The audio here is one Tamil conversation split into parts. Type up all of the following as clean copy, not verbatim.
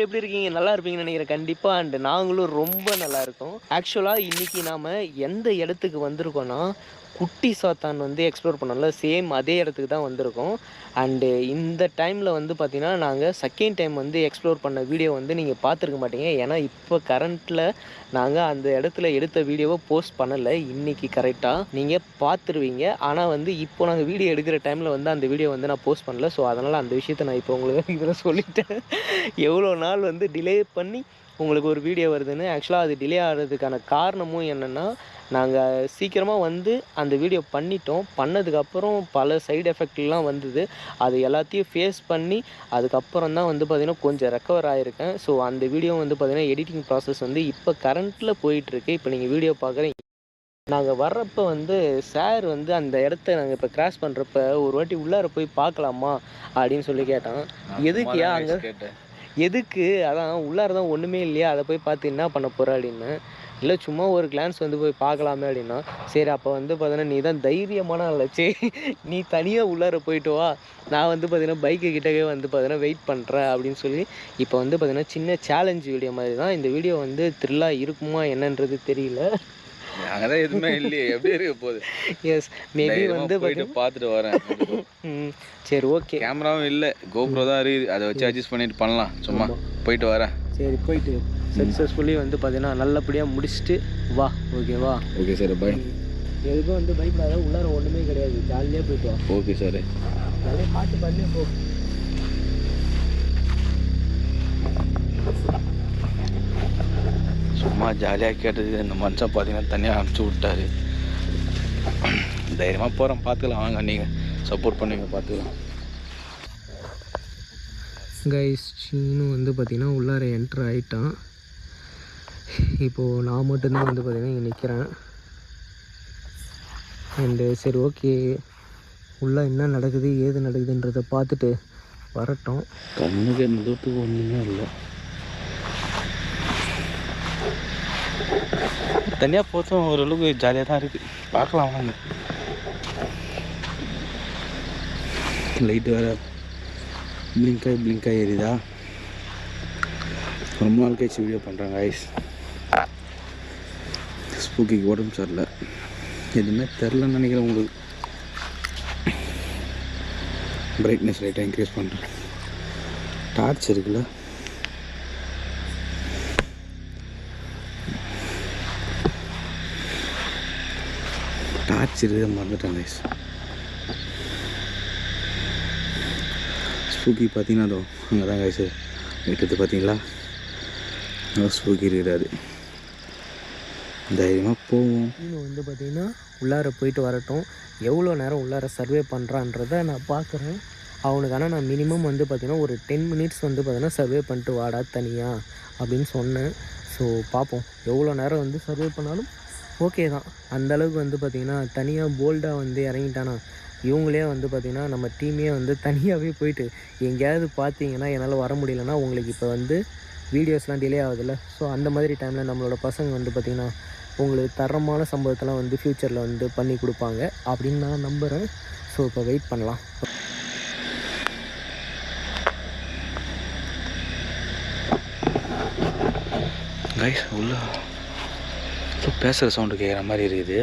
எப்படி இருக்கீங்க? நல்லா இருப்பீங்கன்னு நினைக்கிறேன் கண்டிப்பா. நாங்களும் ரொம்ப நல்லா இருக்கோம். ஆக்சுவலா இன்னைக்கு நாம எந்த இடத்துக்கு வந்திருக்கோம்னா, குட்டி சாத்தான் வந்து எக்ஸ்ப்ளோர் பண்ணோம்ல, சேம் அதே இடத்துக்கு தான் வந்திருக்கோம். இந்த டைம்ல வந்து பார்த்தீங்கன்னா, நாங்க செகண்ட் டைம் வந்து எக்ஸ்ப்ளோர் பண்ண வீடியோ வந்து நீங்க பார்த்துருக்க மாட்டீங்க. ஏன்னா, இப்போ கரண்ட்ல நாங்க அந்த இடத்துல எடுத்த வீடியோவ போஸ்ட் பண்ணல. இன்னைக்கு கரெக்ட்டா நீங்க பார்த்துருவீங்க. ஆனா வந்து இப்போ நாங்க வீடியோ எடுக்கிற டைம்ல வந்து அந்த வீடியோ வந்து நான் போஸ்ட் பண்ணல. ஸோ, அதனால அந்த விஷயத்த நான் இப்போ உங்களுக்கு இதில சொல்லிட்டேன். எவ்வளோ நாள் வந்து டிலே பண்ணி உங்களுக்கு ஒரு வீடியோ வருதுன்னு. ஆக்சுவலா அது டிலே ஆகுறதுக்கான காரணமும் என்னென்னா, நாங்க சீக்கிரமா வந்து அந்த வீடியோ பண்ணிட்டோம். பண்ணதுக்கப்புறம் பல சைட் எஃபெக்ட்லாம் வந்தது. அது எல்லாத்தையும் ஃபேஸ் பண்ணி, அதுக்கப்புறம் தான் வந்து பார்த்தீங்கன்னா, கொஞ்சம் ரெக்கவர் ஆயிருக்கேன். ஸோ அந்த வீடியோ வந்து பார்த்தீங்கன்னா, எடிட்டிங் ப்ராசஸ் வந்து இப்போ கரண்ட்ல போயிட்டுருக்கு. இப்போ நீங்க வீடியோ பார்க்குறீங்க. நாங்க வர்றப்ப வந்து சார் வந்து அந்த இடத்த நாங்க இப்போ கிராஸ் பண்றப்ப, "ஒரு வாட்டி உள்ளார போய் பார்க்கலாமா?" அப்படின்னு சொல்லி கேட்டான். "எதுக்குய்யா அங்க?" கேட்டேன். "எதுக்கு? அதான் உள்ளார தான் ஒண்ணுமே இல்லையா? அத போய் பார்த்து என்ன பண்ண போற?" அப்படின்னேன். "இல்ல சும்மா ஒரு கிளான்ஸ் வந்து போய் பார்க்கலாமே" அப்படின்னா. "சரி அப்ப வந்து பார்த்தீங்கன்னா, நீ தான் தைரியமான ஆளாச்சே. நீ தனியா உள்ளார போயிட்டு வா. நான் வந்து பார்த்தீங்கன்னா, பைக்கு கிட்டவே வந்து பார்த்தீங்கன்னா, வெயிட் பண்றேன்" அப்படின்னு சொல்லி, இப்போ வந்து பார்த்தீங்கன்னா, சின்ன சேலஞ்ச் வீடியோ மாரி தான். இந்த வீடியோ வந்து த்ரில்லா இருக்குமா என்னன்றது தெரியல. அங்க தான் எதுவுமே இல்லையே. எப்படி இருக்க போகுது? எஸ். மேபி தைரியமா வந்து போயிட்டு பார்த்தீங்கன்னா பார்த்துட்டு வரேன். ம். சரி ஓகே. கேமராவும் இல்ல. GoPro ம். தான் இருக்குது. அத வச்சு எஸ். அட்ஜஸ்ட் பண்ணிட்டு பண்ணலாம். சும்மா ஆமா. போயிட்டு வரேன். சரி போயிட்டு சக்ஸஸ்ஃபுல்லி வந்து பார்த்தீங்கன்னா, நல்லபடியா முடிச்சுட்டு வா. ஓகேவா? Okay sir. பாய். எதுக்கும் வந்து பயப்படாத. உள்ளார ஒண்ணுமே கிடையாது. ஜாலியா போயிட்டு வா. Okay sir. ஜாலியா பாட்டு பாடினே போ. சும்மா ஜாலியாக கேட்டது இந்த மனுஷன் பார்த்தீங்கன்னா தனியாக அனுப்பிச்சி விட்டாரு. தைரியமாக போகிறேன். பார்த்துக்கலாம் வாங்க. நீங்கள் சப்போர்ட் பண்ணுவீங்க. பார்த்துக்கலாம். கைஸ் சீனு வந்து பார்த்தீங்கன்னா, உள்ளார என்டர் ஆயிட்டான். இப்போது நான் மட்டும்தான் வந்து பார்த்தீங்கன்னா இங்கே நிற்கிறேன். சரி ஓகே. உள்ளே என்ன நடக்குது ஏது நடக்குதுன்றதை பார்த்துட்டு வரட்டும். கண்ணுக்கு எந்த தூரத்துக்கு ஒன்றுமே இல்லை. தனியாக போதும் ஓரளவுக்கு ஜாலியாக தான் இருக்குது. பார்க்கலாம் வாங்க. லைட்டு வேறு பிளிங்காக ஏறிதா. ரொம்ப நாள் கழிச்சு வீடியோ பண்ணுறாங்க ஐஸ். ஸ்பூக்கிக்கு உடம்பு சரியில்லை. எதுவுமே தெரிலன்னு நினைக்கிறேன் உங்களுக்கு. பிரைட்னஸ் லைட்டாக இன்க்ரீஸ் பண்ணுறேன். டார்ச் இருக்குல்ல, டார்ச் இருக்க மறந்துட்டேன் கைஸ். ஸ்பூக்கி பார்த்தீங்கன்னா அதோ அங்கே தான் கைஸ் வீட்டு பார்த்தீங்களா, ஸ்பூக்கி இருக்கிறாரு. தைரியமாக போவோம். இன்னும் வந்து பார்த்திங்கன்னா உள்ளார போயிட்டு வரட்டும். எவ்வளோ நேரம் உள்ளார சர்வே பண்ணுறான்றதை நான் பார்க்குறேன். அவனுக்கு ஆனால் நான் மினிமம் வந்து பார்த்திங்கன்னா ஒரு 10 மினிட்ஸ் வந்து பார்த்திங்கன்னா சர்வே பண்ணிட்டு வாடா தனியாக அப்படின்னு சொன்னேன். ஸோ பார்ப்போம் எவ்வளோ நேரம் வந்து சர்வே பண்ணாலும் ஓகே தான். அந்தளவுக்கு வந்து பார்த்திங்கன்னா தனியாக போல்டாக வந்து இறங்கிட்டானா. இவங்களே வந்து பார்த்திங்கன்னா நம்ம டீமே வந்து தனியாகவே போயிட்டு எங்கேயாவது பார்த்தீங்கன்னா என்னால் வர முடியலன்னா உங்களுக்கு இப்போ வந்து வீடியோஸ்லாம் டிலே ஆகுதுல்ல. ஸோ அந்த மாதிரி டைமில் நம்மளோட பசங்க வந்து பார்த்திங்கன்னா உங்களுக்கு தரமான சம்பவத்தெல்லாம் வந்து ஃப்யூச்சரில் வந்து பண்ணி கொடுப்பாங்க அப்படின்னு நான் நம்புகிறேன். ஸோ இப்போ வெயிட் பண்ணலாம். கைஸ் உள்ள பேசுகிற சவுண்டு கேட்குற மாதிரி இருக்குது.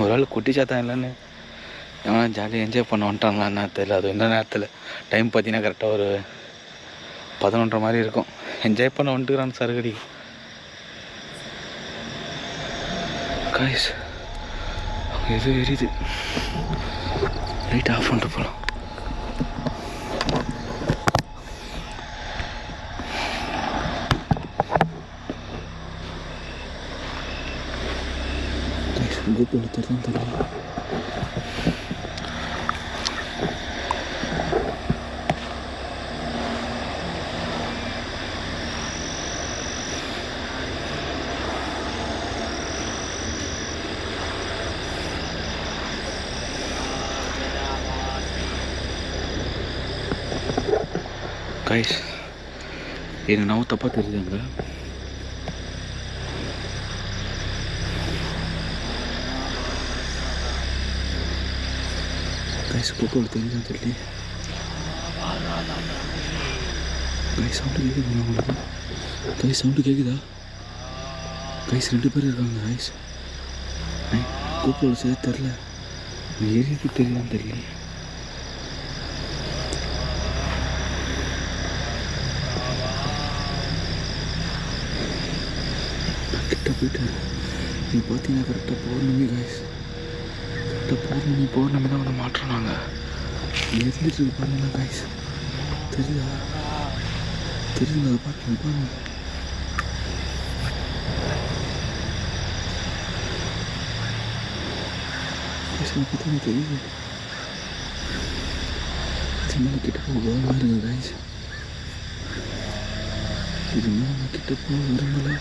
ஒரு ஆள் குட்டி சாத்தான் இல்லைன்னு எவன் ஜாலியாக என்ஜாய் பண்ண வந்துட்டாங்களா என்ன தெரியல. அது இந்த நேரத்தில் டைம் பார்த்தீங்கன்னா கரெக்டாக ஒரு 11:30 மாதிரி இருக்கும். என்ஜாய் பண்ண வந்துட்டுக்கிறான் சரகடி. கைஸ் எது எரியுது. லைட் ஆஃப் பண்ணிட்டு போகலாம். கூப்பிட்டு தெரியும். கைஸ் எனக்கு நான் தப்பாக தெரியுதுங்க. கைஸ் கூப்பிட்டு தெரியுதுன்னு சொல்லி கைஸ் சவுண்டு கேட்குதுங்களா உங்களுக்கு? கைஸ் சவுண்டு கேட்குதா? கைஸ் 2 பேர் இருக்காங்க கைஸ். கூப்பிட சரியா தெரில, ஏரியாவுக்கு தெரியுதான்னு தெரியல. கிட்ட போயிட்டேன். நீங்கள் பார்த்தீங்கன்னா கரெக்டாக பௌர்ணமி கைஸ், கரெக்டாக பௌர்ணமி தான் வந்து மாட்டுறாங்க. எரிஞ்சிட்டு பாருங்களா கைஸ், தெரியுதா? தெரியுதுங்க, அதை பாருங்க பாருங்க. பார்த்தீங்கன்னா தெரியுது. இது மேலே கிட்ட போக பயமாக இருக்குது கைஸ். இது மேலே கிட்ட போக விரும்பலை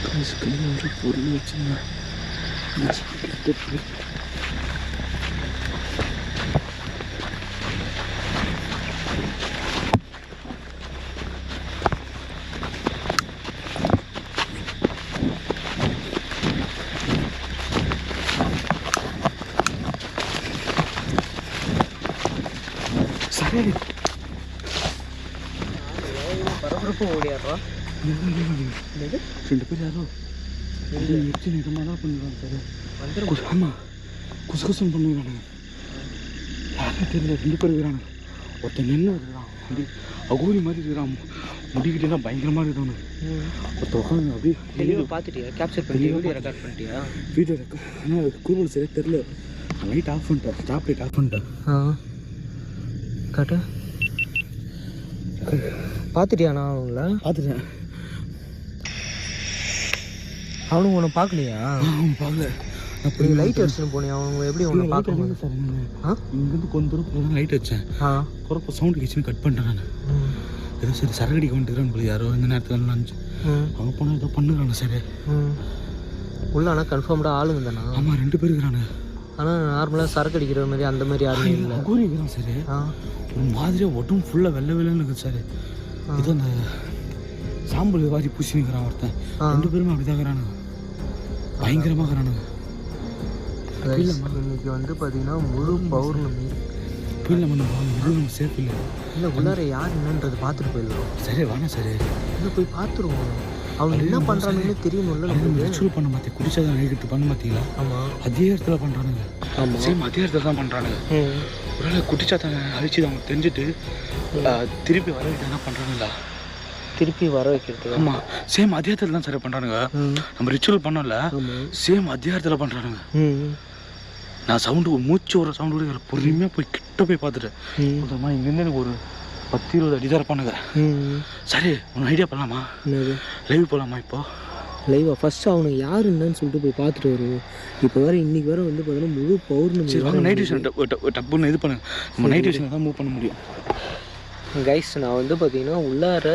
கைஸ். கையில் ஒரு பொருள் வச்சுங்க கிட்ட போய் சரி பரபரப்பு ஓடியாடுறா. 2 பேர் யாரோ வச்சு நிஜமாக தான் பண்ணுறாங்க சார். வந்துடும். ஆமாம், குசுகுசுன்னு பண்ணுறானுங்க. யாரும் தெரியல. 2 பேர் இருக்கிறாங்க. ஒருத்தன் நின்று இருக்கிறான், அப்படி அகோரி மாதிரி இருக்கிறான். முடிக்கிட்டேலாம் பயங்கரமாக இருக்கிறானு. ஒருத்தர் உட்காந்து அப்படியே தெளிவாக பார்த்துட்டியா? கேப்சர் பண்ணி வீடியோ ரெக்கார்ட் பண்ணிட்டியா? Video record. ஆனால் கூகுள் சரியாக தெரில. லைட் ஆஃப் பண்ணிட்டேன், ஸ்டாப் லைட் ஆஃப் பண்ணிட்டேன். காட்டு பார்த்துட்டியாண்ணா? அவங்கள பார்த்துட்டேன். அவனுங்க உன்னை பார்க்கலையா? அவன் பார்க்கல. அப்படி லைட் அடிச்சுன்னு போனேன். அவங்க எப்படி உன்னை பார்க்கணும் சார்? இங்கேருந்து கொஞ்சம் தூரம் போய் லைட் வச்சேன். போகிறப்ப சவுண்டு கிச்சனு கட் பண்ணிட்டேன் நான். ஏதோ சரி சரகடிக்க வந்துட்டுறான்னு போல யாரோ இந்த நேரத்தில் நினச்சி அவங்க போனால் ஏதோ பண்ணுறாங்க சார். உள்ள ஆனால் கன்ஃபார்ம்டாக ஆளுங்க தானே? ஆமாம், 2 பேர் இருக்கிறாங்க. ஆனால் நார்மலாக சரக்கு அடிக்கிற மாதிரி அந்த மாதிரி யாரும் இல்லை. அகோரி இருக்கிறான் சார். ஒரு மாதிரியாக உடம்பு ஃபுல்லாக வெள்ளை வெள்ளைன்னு இருக்குது சார். ஏதோ அந்த சாம்பல் வாரி பூசி நிற்கிறான் ஒருத்தன். 2 பேருமே அப்படி தான் இருக்கிறானுங்க, பயங்கரமாக இருக்கிறானுங்க. இன்னைக்கு வந்து பார்த்தீங்கன்னா முழு பௌர்ணமி. போயிடல நம்ம சேஃப் இல்லை. இல்லை, உள்ளார யார் என்னன்றது பார்த்துட்டு போயிடலாம். சரி வாங்க சார், இல்லை போய் பார்த்துருவோம். அவங்க என்ன பண்ணுறாங்கன்னு தெரியணும்ல. ரிச்சுவல் பண்ண மாட்டேன், குடிச்சாதான் அழுகிட்டு பண்ண மாட்டீங்களா? ஆமாம், அதே இடத்துல பண்ணுறானுங்க. ஆமாம், சேம் அதே இடத்துல தான் பண்ணுறானுங்க. ஒருவேளை குடிச்சாதான் அழிச்சு அவங்க தெரிஞ்சுட்டு திருப்பி வர வைக்க என்ன பண்ணுறானுங்களா? திருப்பி வர வைக்கிறது. ஆமாம், சேம் அதே இடத்துல தான் சார் பண்ணுறானுங்க. நம்ம ரிச்சுவல் பண்ணோம்ல, சேம் அதே இடத்துல பண்ணுறானுங்க. நான் சவுண்டு மூச்சு ஒரு சவுண்டு கூட பொறுமையாக போய் கிட்ட போய் பார்த்துட்டேன். இங்கேருந்து எனக்கு ஒரு 10-20 அடி தான் இருப்பானுங்க. சரி, ஒன்று ஐடியா பண்ணலாமா? லைவ் போகலாமா? இப்போ லைவா? ஃபர்ஸ்ட் அவனுக்கு யார் என்னன்னு சொல்லிட்டு போய் பார்த்துட்டு வருவோம். இப்போ வேறு இன்னைக்கு வேறு வந்து பார்த்தீங்கன்னா முழு பௌர்ணமி. சரி வாங்க, நைட் விஷன் டப்புன்னு இது பண்ணுங்க. நம்ம நைட் விஷன் தான் மூவ் பண்ண முடியும். கைஸ், நான் வந்து பார்த்தீங்கன்னா உள்ளார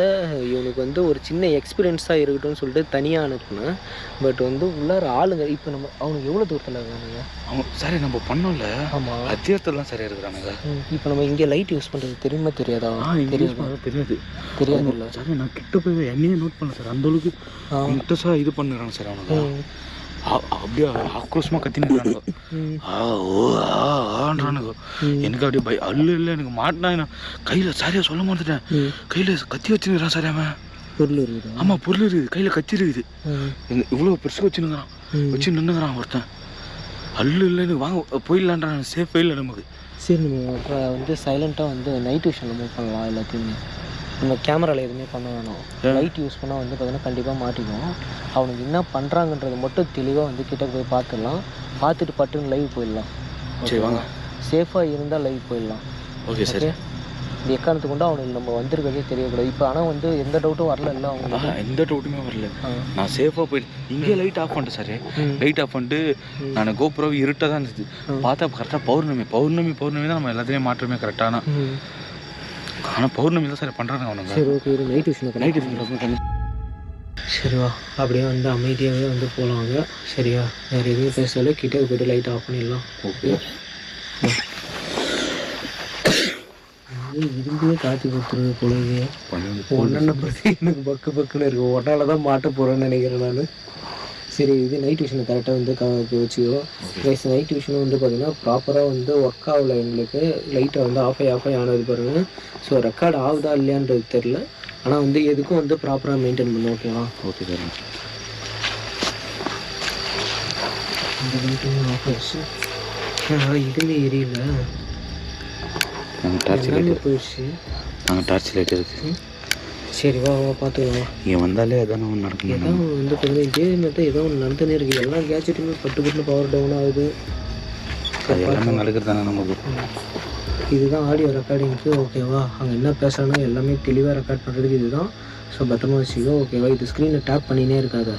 இவனுக்கு வந்து ஒரு சின்ன எக்ஸ்பீரியன்ஸாக இருக்கட்டும்னு சொல்லிட்டு தனியாக அனுப்புனேன். பட் வந்து உள்ளார ஆளுங்க இப்போ நம்ம அவனுக்கு எவ்வளோ தூரத்தில் இருக்கானுங்க? அவங்க சரி நம்ம பண்ணோம்ல. ஆமாம், அதே இடத்துல தான் சரியாக இருக்கிறானுங்க. இப்போ நம்ம இங்கே லைட் யூஸ் பண்ணுறது தெரியுமா தெரியாதா? தெரியாது இல்லை. சரி, நான் கிட்ட போய் என்னையே நோட் பண்ணல சார். அந்தளவுக்கு இன்ட்ரெஸ்டாக இது பண்ணுறாங்க சார் அவனுங்க. அப்படியே ஆக்ரோஷமாக கத்தினுறானுங்க. ஆன்றானுங்க. எனக்கு அப்படியே அல்ல இல்லை, எனக்கு மாட்டினா என்ன கையில் சரியாக சொல்ல மாட்டேன். கையில் கத்தி வச்சுருக்கிறான் சார் அவன். பொருள் இருக்குது. ஆமாம், பொருள் இருக்குது, கையில் கத்தி இருக்குது. இவ்வளோ பெருசாக வச்சுன்னுங்கிறான், வச்சு நின்றுங்கிறான் ஒருத்தன். அல்ல இல்லை, எனக்கு வாங்க போயிடலான்றான். சேஃபே இல்லை நமக்கு. சரி, நம்ம அப்புறம் வந்து சைலண்ட்டாக வந்து நைட் விஷனில் மூவ் பண்ணலாம். எல்லாத்தையுமே நம்ம கேமராவில் எதுவுமே பண்ண வேணும். லைட் யூஸ் பண்ணால் வந்து பார்த்தீங்கன்னா கண்டிப்பாக மாட்டிக்கும். அவனுக்கு என்ன பண்ணுறாங்கன்றது மட்டும் தெளிவாக வந்து கிட்ட போய் பார்த்துடலாம். பார்த்துட்டு பட்டுன்னு லைவ் போயிடலாம். சரி வாங்க, சேஃபாக இருந்தால் லைவ் போயிடலாம். Okay sir. இந்த எக்காரணத்துக்கு கொண்டு அவனுக்கு நம்ம வந்திருக்கிறதே தெரியக்கூடாது. இப்போ ஆனால் வந்து எந்த டவுட்டும் வரல. இல்லை, அவங்க எந்த டவுட்டுமே வரல. நான் சேஃபாக போயிட்டு இங்கே லைட் ஆஃப் பண்ணிட்டேன் சார். லைட் ஆஃப் பண்ணிட்டு நான் கோபுரம் இருட்டாக தான் இருந்துச்சு. பார்த்தா கரெக்டாக பௌர்ணமி தான் நம்ம எல்லாத்தையுமே மாற்றமே கரெக்டான. ஆனால் பௌர்ணமி தான் சார் பண்ணுறாங்க அவனுங்க. சரி, ஓகே, நைட் விஷயம். சரிவா, அப்படியே வந்து அமைதியாகவே வந்து போகலாங்க. சரியா, வேறு எதுவும் பேசல. கிட்டே போய்ட்டு லைட் ஆஃப் பண்ணிடலாம். ஓகே, இருந்தே காட்டி கொடுத்துருது பொழுது. ஒன்றை பற்றி எனக்கு பக்குன்னு இருக்குது. ஒன்னால தான் மாட்ட போகிறேன்னு நினைக்கிறேன் நான். சரி இது நைட் விஷனை கரெக்டாக வந்து வச்சுக்கோ. ப்ளஸ் நைட் விஷனும் வந்து பார்த்திங்கன்னா ப்ராப்பராக வந்து ஒர்க் ஆகலை எங்களுக்கு. லைட்டை வந்து ஆஃப் ஆகி ஆனது பாருங்கள். ஸோ ரெக்கார்ட் ஆகுதா இல்லையான்றது தெரில. ஆனால் வந்து எதுக்கும் வந்து ப்ராப்பராக மெயின்டைன் பண்ணும். ஓகேவா? Okay sir. இந்த லைட்டும் ஆஃப் ஆகிடுச்சு. இதுவுமே எரியல. நாங்கள் டார்ச் லைட் போயிடுச்சு. டார்ச் லைட் இருக்குது. சரி வா பார்த்துக்கலாம். இங்கே வந்தாலே எதான ஒன்று நடக்கும். எதாவது வந்து பார்த்தீங்கன்னா இதே மாதிரி தான் ஏதோ ஒன்று நடந்துனே இருக்குது. எல்லா கேஜெட்டுமே பட்டு பவர் டவுன் ஆகுது. அது எல்லாமே நடக்கிறது தானே நமக்கு. இதுதான் ஆடியோ ரெக்கார்டிங்க்கு. ஓகேவா? அங்கே என்ன பேசுகிறானோ எல்லாமே தெளிவாக ரெக்கார்ட் பண்ணுறதுக்கு இதுதான். ஸோ பத்திரமா வச்சுக்கோ. ஓகேவா? இது ஸ்க்ரீனை டேப் பண்ணினே இருக்காது.